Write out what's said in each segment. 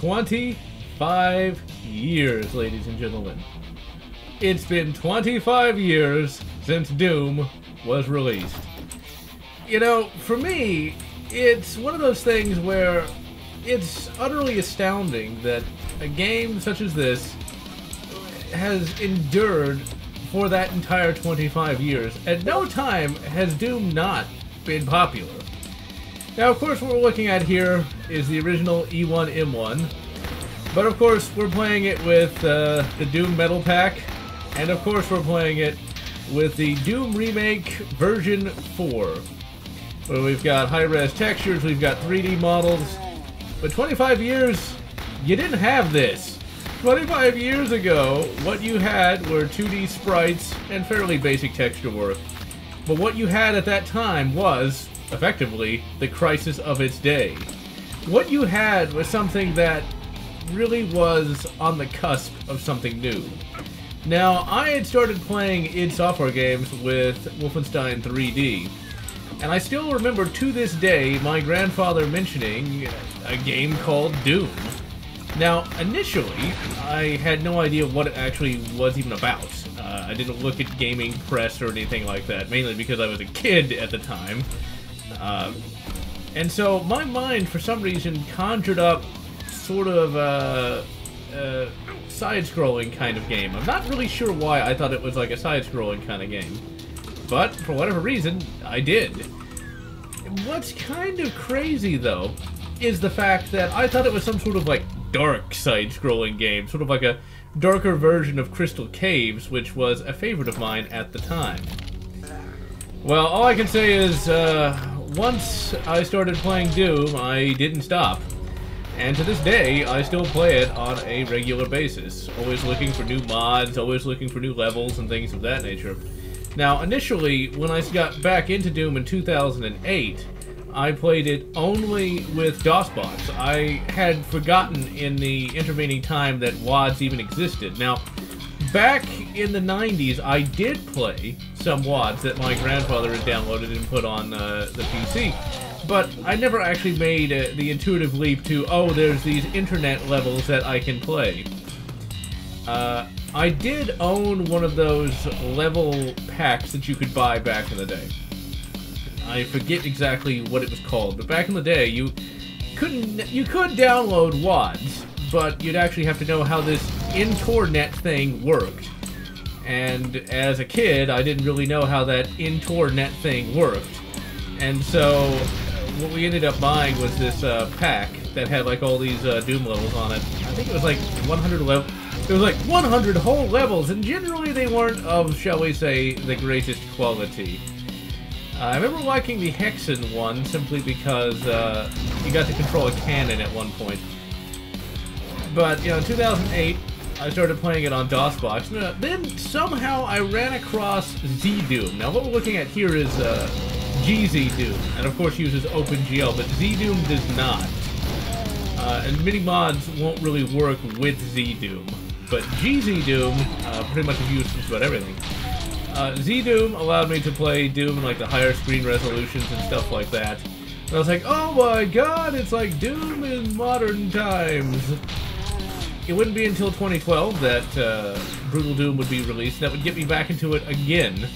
25 years, ladies and gentlemen. It's been 25 years since Doom was released. You know, for me, it's one of those things where it's utterly astounding that a game such as this has endured for that entire 25 years. At no time has Doom not been popular. Now, of course, what we're looking at here is the original E1M1, but of course, we're playing it with the Doom Metal Pack, and of course, we're playing it with the Doom Remake version 4, where we've got high-res textures, we've got 3D models, but 25 years, you didn't have this. 25 years ago, what you had were 2D sprites and fairly basic texture work, but what you had at that time was, effectively, the crisis of its day. What you had was something that really was on the cusp of something new. Now, I had started playing id Software games with Wolfenstein 3D, and I still remember to this day my grandfather mentioning a game called Doom. Now, initially, I had no idea what it actually was even about. I didn't look at gaming press or anything like that, mainly because I was a kid at the time. And so my mind, for some reason, conjured up sort of a side-scrolling kind of game. I'm not really sure why I thought it was like a side-scrolling kind of game, but for whatever reason, I did. What's kind of crazy, though, is the fact that I thought it was some sort of like dark side-scrolling game, sort of like a darker version of Crystal Caves, which was a favorite of mine at the time. Well, all I can say is, once I started playing Doom, I didn't stop. And to this day, I still play it on a regular basis. Always looking for new mods, always looking for new levels and things of that nature. Now, initially, when I got back into Doom in 2008, I played it only with DOS bots. I had forgotten in the intervening time that WADs even existed. Now, back in the 90s, I did play some WADs that my grandfather had downloaded and put on the PC, but I never actually made the intuitive leap to, oh, there's these internet levels that I can play. I did own one of those level packs that you could buy back in the day. I forget exactly what it was called, but back in the day, you could download WADs, but you'd actually have to know how this internet thing worked. And as a kid, I didn't really know how that internet thing worked. And so what we ended up buying was this pack that had like all these Doom levels on it. I think it was like 100 levels. It was like 100 whole levels, and generally they weren't of, shall we say, the greatest quality. I remember liking the Hexen one simply because you got to control a cannon at one point. But, you know, in 2008, I started playing it on DOSBox. Then somehow I ran across Z-Doom. Now, what we're looking at here is GZ Doom, and of course uses OpenGL, but Z-Doom does not. And many mods won't really work with Z-Doom. But GZ Doom pretty much is used for just about everything. Z-Doom allowed me to play Doom in like the higher screen resolutions and stuff like that. And I was like, oh my god, it's like Doom in modern times. It wouldn't be until 2012 that Brutal Doom would be released. That would get me back into it again.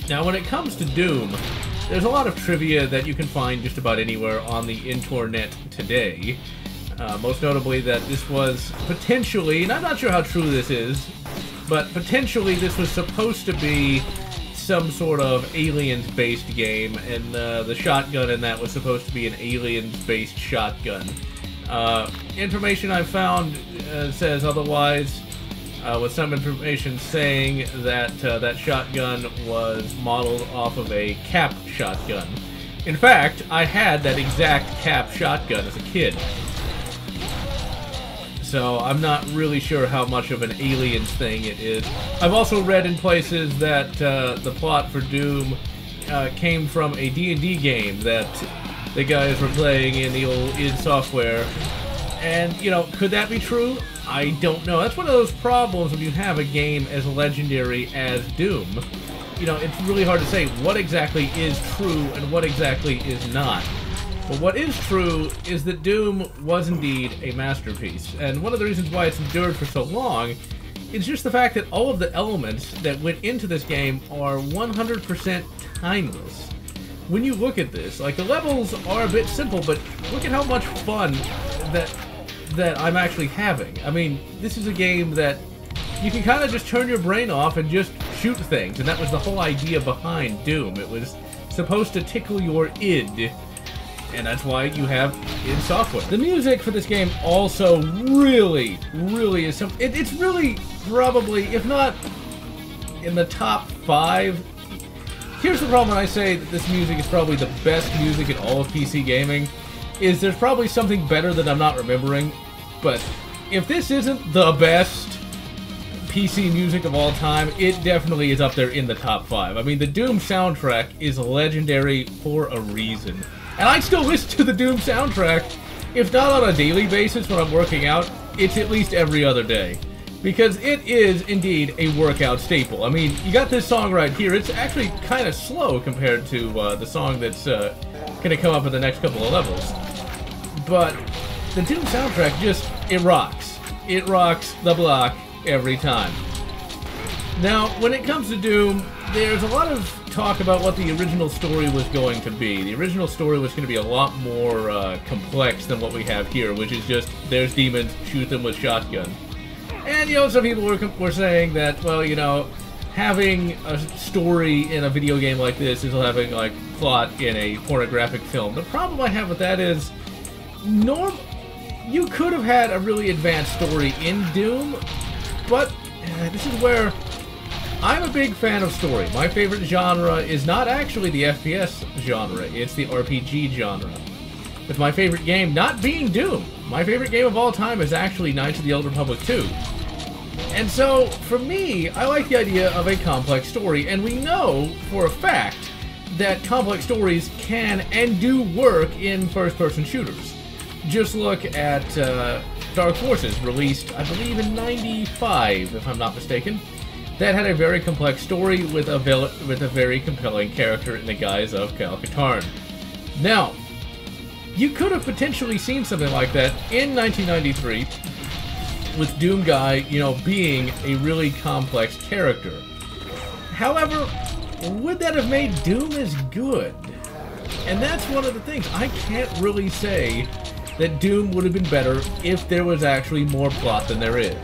Now, when it comes to Doom, there's a lot of trivia that you can find just about anywhere on the internet today. Most notably that this was potentially, and I'm not sure how true this is, but potentially this was supposed to be some sort of aliens-based game, and the shotgun in that was supposed to be an aliens-based shotgun. Information I've found says otherwise, with some information saying that that shotgun was modeled off of a cap shotgun. In fact, I had that exact cap shotgun as a kid. So I'm not really sure how much of an aliens thing it is. I've also read in places that the plot for Doom came from a D&D game that the guys were playing in the old id Software. And, you know, could that be true? I don't know. That's one of those problems when you have a game as legendary as Doom. You know, it's really hard to say what exactly is true and what exactly is not. But what is true is that Doom was indeed a masterpiece, and one of the reasons why it's endured for so long is just the fact that all of the elements that went into this game are 100% timeless. When you look at this, like, the levels are a bit simple, but look at how much fun that I'm actually having. I mean, this is a game that you can kind of just turn your brain off and just shoot things, and that was the whole idea behind Doom. It was supposed to tickle your id, and that's why you have id Software. The music for this game also really is it's really probably, if not in the top 5. Here's the problem when I say that this music is probably the best music in all of PC gaming, is there's probably something better that I'm not remembering, but if this isn't the best PC music of all time, it definitely is up there in the top 5. I mean, the Doom soundtrack is legendary for a reason. And I still listen to the Doom soundtrack, if not on a daily basis when I'm working out, it's at least every other day. Because it is indeed a workout staple. I mean, you got this song right here. It's actually kind of slow compared to the song that's going to come up in the next couple of levels. But the Doom soundtrack just, it rocks. It rocks the block every time. Now, when it comes to Doom, there's a lot of talk about what the original story was going to be. The original story was going to be a lot more complex than what we have here, which is just, there's demons, shoot them with shotgun. And, you know, some people were saying that, well, you know, having a story in a video game like this is having, like, plot in a pornographic film. The problem I have with that is, you could have had a really advanced story in Doom, but this is where I'm a big fan of story. My favorite genre is not actually the FPS genre, it's the RPG genre. With my favorite game not being Doom. My favorite game of all time is actually Knights of the Old Republic 2. And so, for me, I like the idea of a complex story, and we know for a fact that complex stories can and do work in first-person shooters. Just look at Dark Forces, released, I believe, in '95, if I'm not mistaken. That had a very complex story with a very compelling character in the guise of Kal Katarn. Now, you could have potentially seen something like that in 1993 with Doom Guy, you know, being a really complex character. However, would that have made Doom as good? And that's one of the things. I can't really say that Doom would have been better if there was actually more plot than there is.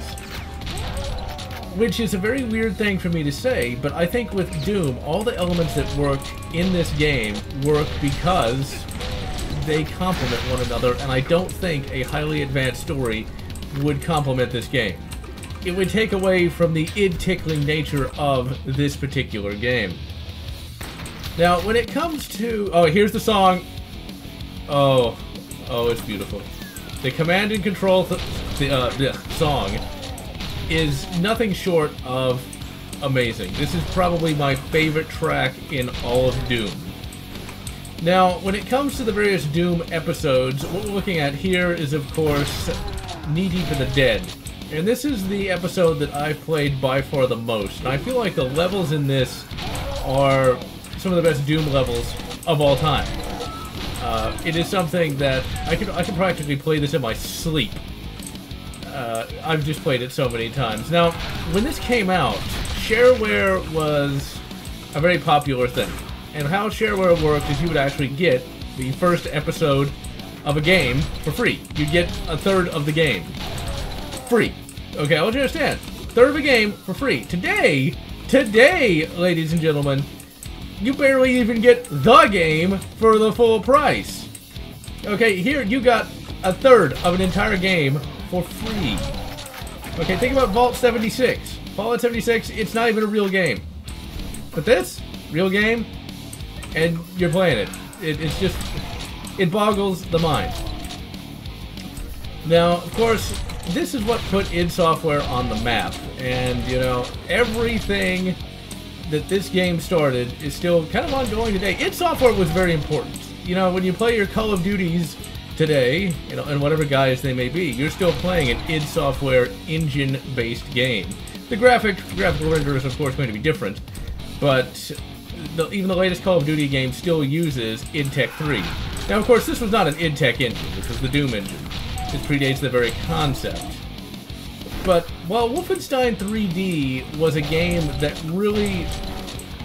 Which is a very weird thing for me to say, but I think with Doom, all the elements that work in this game work because they complement one another, and I don't think a highly advanced story would complement this game. It would take away from the id-tickling nature of this particular game. Now, when it comes to... Oh, here's the song. Oh, it's beautiful. The Command and Control song is nothing short of amazing. This is probably my favorite track in all of Doom. Now, when it comes to the various Doom episodes, what we're looking at here is, of course, Knee Deep in the Dead. And this is the episode that I've played by far the most. And I feel like the levels in this are some of the best Doom levels of all time. It is something that I can practically play this in my sleep. I've just played it so many times. Now, when this came out, shareware was a very popular thing. And how shareware worked is you would actually get the first episode of a game for free. You'd get a third of the game. Free. Okay, I want you to understand. Third of a game for free. Today, ladies and gentlemen, you barely even get the game for the full price. Okay, here you got a third of an entire game for free. Okay, think about Vault 76. Fallout 76, it's not even a real game. But this, real game, and you're playing it. It's just, it boggles the mind. Now, of course, this is what put id Software on the map. And, you know, everything that this game started is still kind of ongoing today. id Software was very important. You know, when you play your Call of Duties today, you know, and whatever guise they may be, you're still playing an id Software engine-based game. The graphical render is, of course, going to be different, but even the latest Call of Duty game still uses id Tech 3. Now, of course, this was not an id Tech engine. This was the Doom engine. It predates the very concept. But while Wolfenstein 3D was a game that really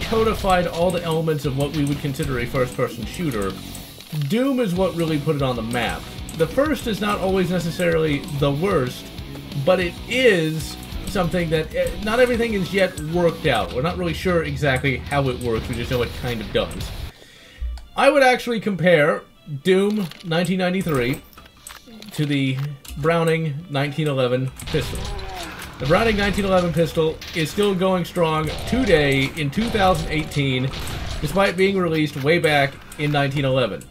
codified all the elements of what we would consider a first-person shooter, Doom is what really put it on the map. The first is not always necessarily the worst, but it is something that not everything is yet worked out. We're not really sure exactly how it works, we just know it kind of does. I would actually compare Doom 1993 to the Browning 1911 pistol. The Browning 1911 pistol is still going strong today in 2018, despite being released way back in 1911.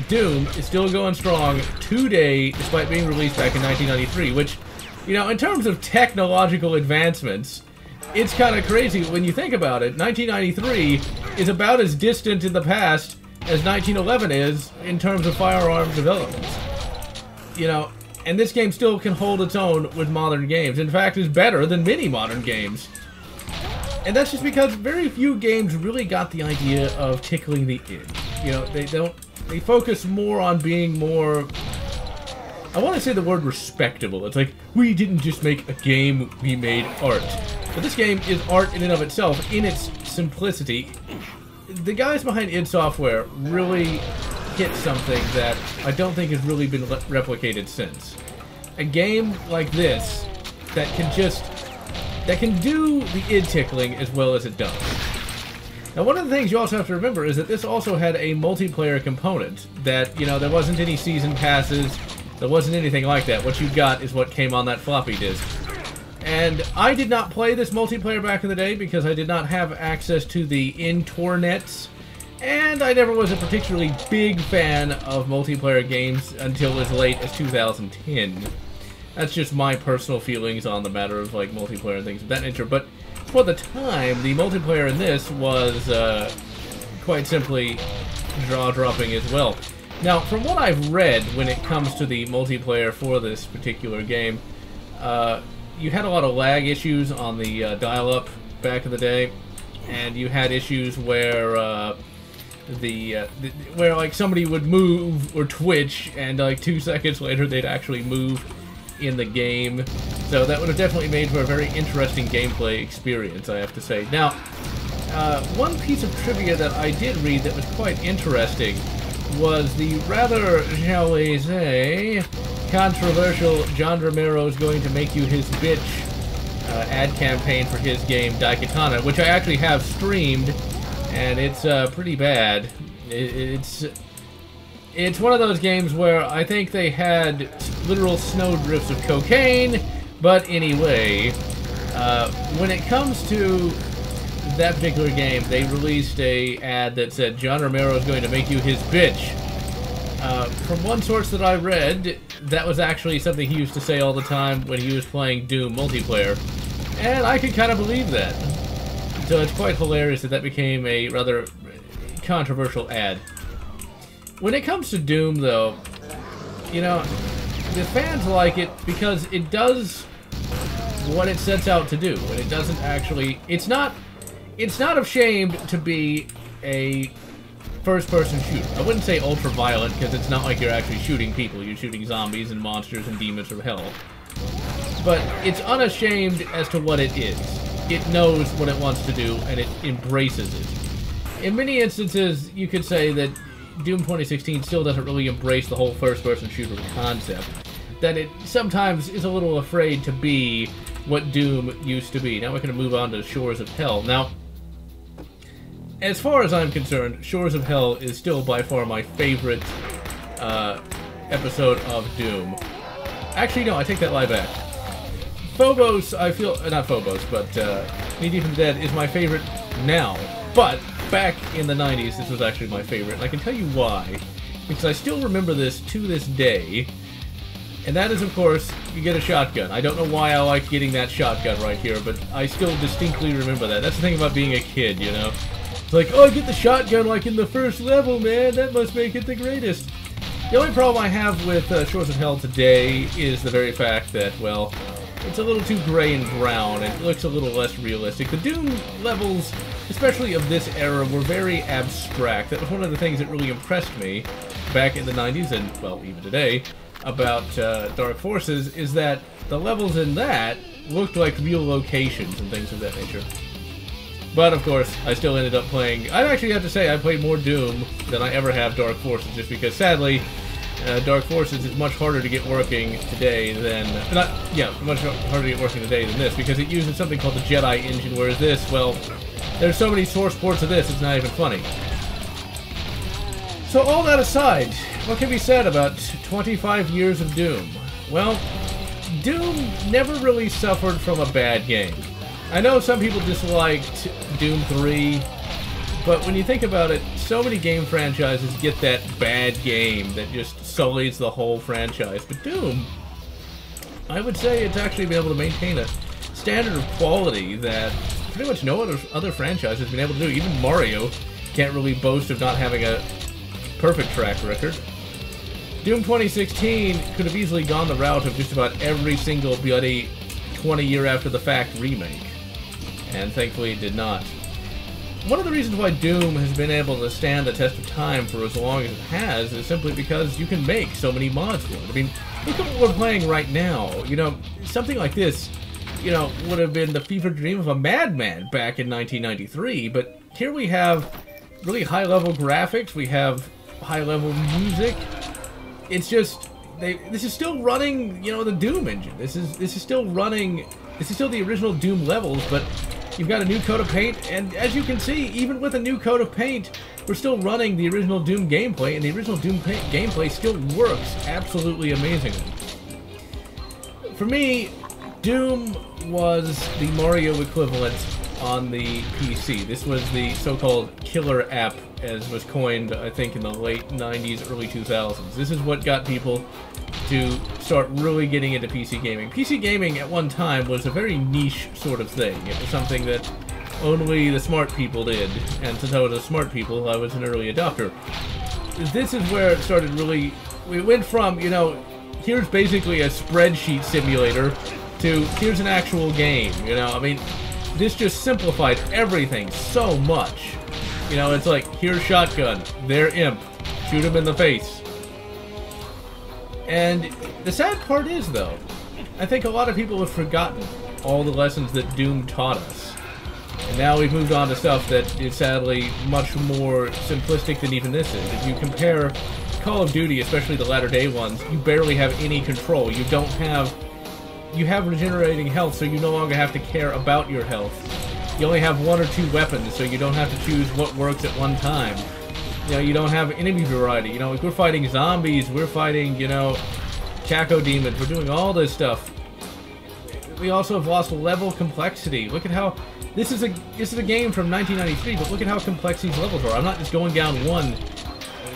Doom is still going strong today, despite being released back in 1993, which, you know, in terms of technological advancements, it's kind of crazy when you think about it. 1993 is about as distant in the past as 1911 is in terms of firearm development. You know, and this game still can hold its own with modern games. In fact, is better than many modern games. And that's just because very few games really got the idea of tickling the id. You know, they focus more on being more, I want to say the word respectable. It's like, we didn't just make a game, we made art. But this game is art in and of itself, in its simplicity. The guys behind id Software really hit something that I don't think has really been replicated since. A game like this that can do the id tickling as well as it does. Now, one of the things you also have to remember is that this also had a multiplayer component. That, you know, there wasn't any season passes, there wasn't anything like that. What you got is what came on that floppy disk. And I did not play this multiplayer back in the day because I did not have access to the internets. And I never was a particularly big fan of multiplayer games until as late as 2010. That's just my personal feelings on the matter of, like, multiplayer and things of that nature. But for the time, the multiplayer in this was quite simply jaw-dropping as well. Now, from what I've read when it comes to the multiplayer for this particular game, you had a lot of lag issues on the dial-up back in the day, and you had issues where where like somebody would move or twitch, and like 2 seconds later they'd actually move in the game. So that would have definitely made for a very interesting gameplay experience, I have to say. Now, one piece of trivia that I did read that was quite interesting was the rather, shall we say, controversial John Romero's going to make you his bitch ad campaign for his game Daikatana, which I actually have streamed. And it's pretty bad. It's one of those games where I think they had literal snowdrifts of cocaine. But anyway, when it comes to that particular game, they released a ad that said, John Romero is going to make you his bitch. From one source that I read, that was actually something he used to say all the time when he was playing Doom multiplayer. And I could kind of believe that. So it's quite hilarious that that became a rather controversial ad. When it comes to Doom, though, you know, the fans like it because it does what it sets out to do, and it doesn't actually. It's not ashamed to be a first-person shooter. I wouldn't say ultra-violent because it's not like you're actually shooting people. You're shooting zombies and monsters and demons from hell. But it's unashamed as to what it is. It knows what it wants to do, and it embraces it. In many instances, you could say that Doom 2016 still doesn't really embrace the whole first-person shooter concept. That it sometimes is a little afraid to be what Doom used to be. Now we're going to move on to Shores of Hell. Now, as far as I'm concerned, Shores of Hell is still by far my favorite episode of Doom. Actually, no, I take that lie back. Phobos, I feel, not Phobos, but Knee Deep in the Dead is my favorite now. But back in the 90s, this was actually my favorite, and I can tell you why. Because I still remember this to this day, and that is, of course, you get a shotgun. I don't know why I like getting that shotgun right here, but I still distinctly remember that. That's the thing about being a kid, you know? It's like, oh, I get the shotgun like in the first level, man. That must make it the greatest. The only problem I have with Shores of Hell today is the very fact that, well, it's a little too gray and brown, and it looks a little less realistic. The Doom levels, especially of this era, were very abstract. That was one of the things that really impressed me back in the 90s, and, well, even today, about Dark Forces, is that the levels in that looked like real locations and things of that nature. But, of course, I still ended up playing... I actually have to say I played more Doom than I ever have Dark Forces, just because, sadly, Dark Forces is much harder to get working today than... much harder to get working today than this, because it uses something called the Jedi engine, whereas this, well, there's so many source ports of this, it's not even funny. So, all that aside, what can be said about 25 years of Doom? Well, Doom never really suffered from a bad game. I know some people disliked Doom 3, but when you think about it, so many game franchises get that bad game that just sullies the whole franchise. But Doom, I would say it's actually been able to maintain a standard of quality that pretty much no other franchise has been able to do. Even Mario can't really boast of not having a perfect track record. Doom 2016 could have easily gone the route of just about every single bloody 20-year-after-the-fact remake. And thankfully it did not. One of the reasons why Doom has been able to stand the test of time for as long as it has is simply because you can make so many mods for it. I mean, look at what we're playing right now. You know, something like this, you know, would have been the fever dream of a madman back in 1993, but here we have really high-level graphics, we have high-level music. It's just... this is still running, you know, the Doom engine. This is still running... This is still the original Doom levels, but you've got a new coat of paint, and as you can see, even with a new coat of paint, we're still running the original Doom gameplay, and the original Doom gameplay still works absolutely amazingly. For me, Doom was the Mario equivalent on the PC. This was the so-called killer app, as was coined, I think, in the late 90s, early 2000s. This is what got people to start really getting into PC gaming. PC gaming at one time was a very niche sort of thing. It was something that only the smart people did, and since I was a smart people, I was an early adopter. This is where it started really... We went from, you know, here's basically a spreadsheet simulator to here's an actual game, you know? I mean, this just simplified everything so much. You know, it's like, here's shotgun, there imp, shoot him in the face. And the sad part is, though, I think a lot of people have forgotten all the lessons that Doom taught us. And now we've moved on to stuff that is sadly much more simplistic than even this is. If you compare Call of Duty, especially the latter-day ones, you barely have any control. You don't have... You have regenerating health, so you no longer have to care about your health. You only have one or two weapons, so you don't have to choose what works at one time. You know, you don't have enemy variety. You know, if we're fighting zombies, we're fighting, you know, Chaco demons. We're doing all this stuff. We also have lost level complexity. Look at how... This is a game from 1993, but look at how complex these levels are. I'm not just going down one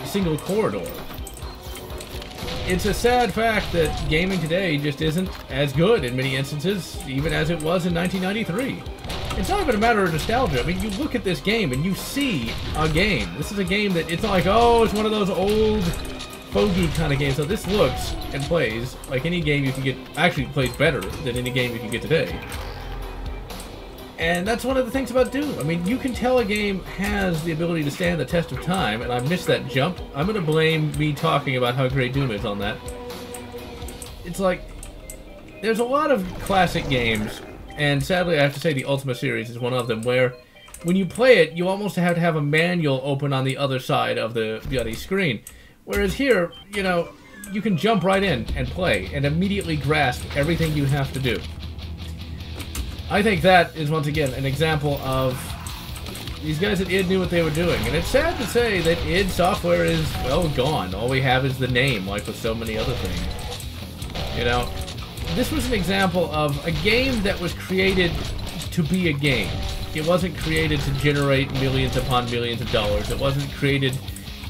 single corridor. It's a sad fact that gaming today just isn't as good in many instances, even as it was in 1993. It's not even a matter of nostalgia. I mean, you look at this game and you see a game. This is a game that, it's not like, oh, it's one of those old fogey kind of games. So this looks and plays like any game you can get, actually plays better than any game you can get today. And that's one of the things about Doom. I mean, you can tell a game has the ability to stand the test of time, and I missed that jump. I'm going to blame me talking about how great Doom is on that. It's like, there's a lot of classic games, and sadly I have to say the Ultima series is one of them, where when you play it, you almost have to have a manual open on the other side of the bloody screen. Whereas here, you know, you can jump right in and play, and immediately grasp everything you have to do. I think that is, once again, an example of these guys at id knew what they were doing. And it's sad to say that id Software is, well, gone. All we have is the name, like with so many other things. You know, this was an example of a game that was created to be a game. It wasn't created to generate millions upon millions of dollars. It wasn't created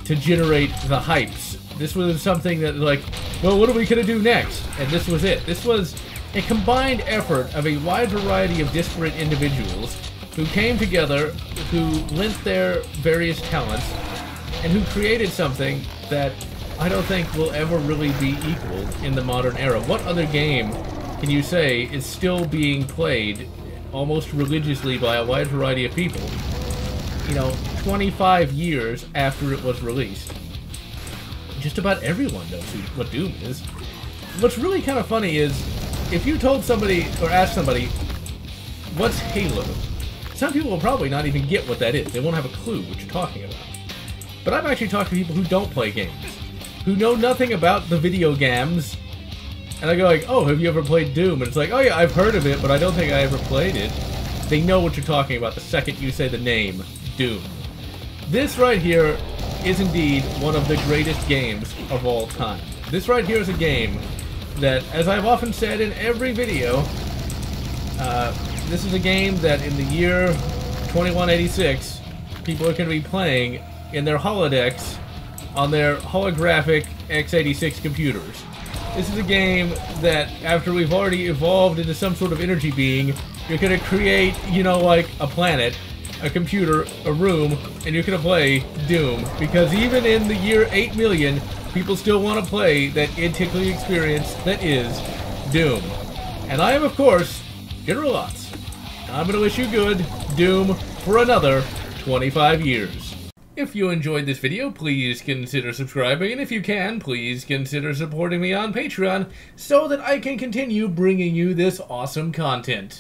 to generate the hypes. This was something that, like, well, what are we going to do next? And this was it. This was a combined effort of a wide variety of disparate individuals who came together, who lent their various talents, and who created something that I don't think will ever really be equaled in the modern era. What other game can you say is still being played almost religiously by a wide variety of people, you know, 25 years after it was released? Just about everyone knows what Doom is. What's really kind of funny is, if you told somebody, or asked somebody, what's Halo? Some people will probably not even get what that is. They won't have a clue what you're talking about. But I've actually talked to people who don't play games, who know nothing about the video games, and I go like, oh, have you ever played Doom? And it's like, oh yeah, I've heard of it, but I don't think I ever played it. They know what you're talking about the second you say the name, Doom. This right here is indeed one of the greatest games of all time. This right here is a game that, as I've often said in every video, this is a game that in the year 2186, people are going to be playing in their holodecks on their holographic x86 computers. This is a game that, after we've already evolved into some sort of energy being, you're going to create, you know, like a planet, a computer, a room, and you're going to play Doom. Because even in the year 8 million, people still want to play that id-tickling experience that is Doom. And I am, of course, GeneralLotz. I'm going to wish you good Doom for another 25 years. If you enjoyed this video, please consider subscribing, and if you can, please consider supporting me on Patreon so that I can continue bringing you this awesome content.